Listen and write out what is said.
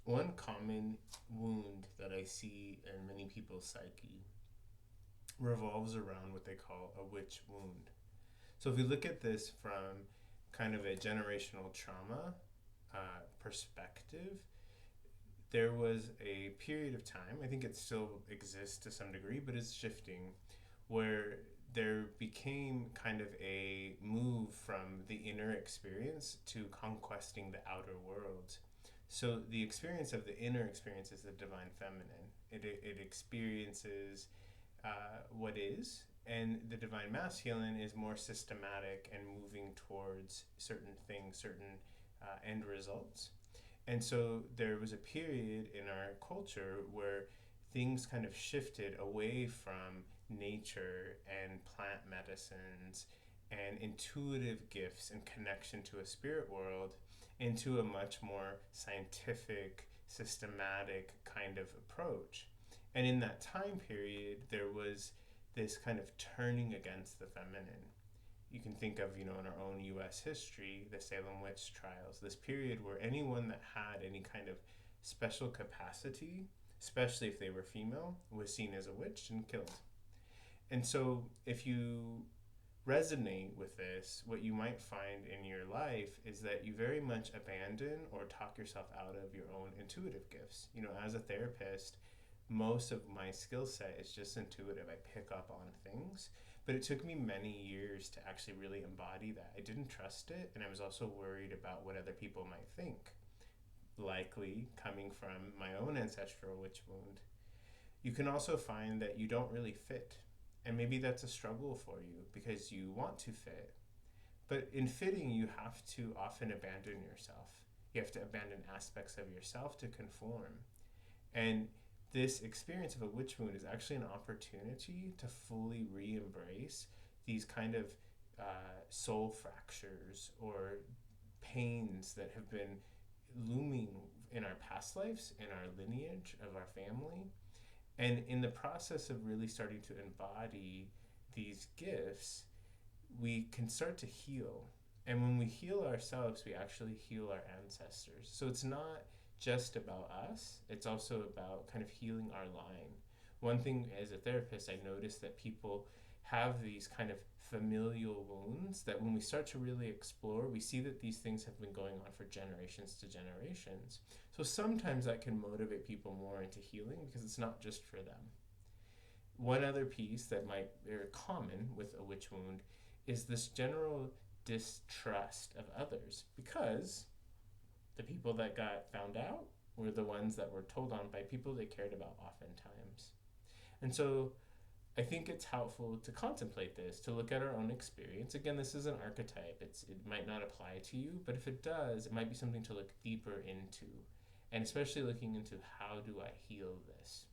One common wound that I see in many people's psyche revolves around what they call a witch wound. So if we look at this from kind of a generational trauma perspective, there was a period of time, I think it still exists to some degree, but it's shifting, where there became kind of a move from the inner experience to conquesting the outer world. So the experience of the inner experience is the divine feminine. It experiences what is, and the divine masculine is more systematic and moving towards certain things, certain end results. And so there was a period in our culture where things kind of shifted away from nature and plant medicines and intuitive gifts and connection to a spirit world into a much more scientific, systematic kind of approach. And in that time period, there was this kind of turning against the feminine. You can think of, in our own US history, the Salem witch trials, this period where anyone that had any kind of special capacity, especially if they were female, was seen as a witch and killed. And so if you resonate with this, what you might find in your life is that you very much abandon or talk yourself out of your own intuitive gifts. As a therapist, most of my skill set is just intuitive. I pick up on things, but it took me many years to actually really embody that. I didn't trust it, and I was also worried about what other people might think, likely coming from my own ancestral witch wound. You can also find that you don't really fit, and maybe that's a struggle for you because you want to fit. But in fitting, you have to often abandon yourself. You have to abandon aspects of yourself to conform. And this experience of a witch wound is actually an opportunity to fully re-embrace these kind of soul fractures or pains that have been looming in our past lives, in our lineage of our family. And in the process of really starting to embody these gifts, we can start to heal. And when we heal ourselves, we actually heal our ancestors. So it's not just about us, it's also about kind of healing our line. One thing as a therapist, I noticed that people have these kind of familial wounds that when we start to really explore, we see that these things have been going on for generations to generations. So sometimes that can motivate people more into healing because it's not just for them. One other piece that might be very common with a witch wound is this general distrust of others because the people that got found out were the ones that were told on by people they cared about oftentimes. And so I think it's helpful to contemplate this, to look at our own experience. Again, this is an archetype. It might not apply to you, but if it does, it might be something to look deeper into. And especially looking into how do I heal this?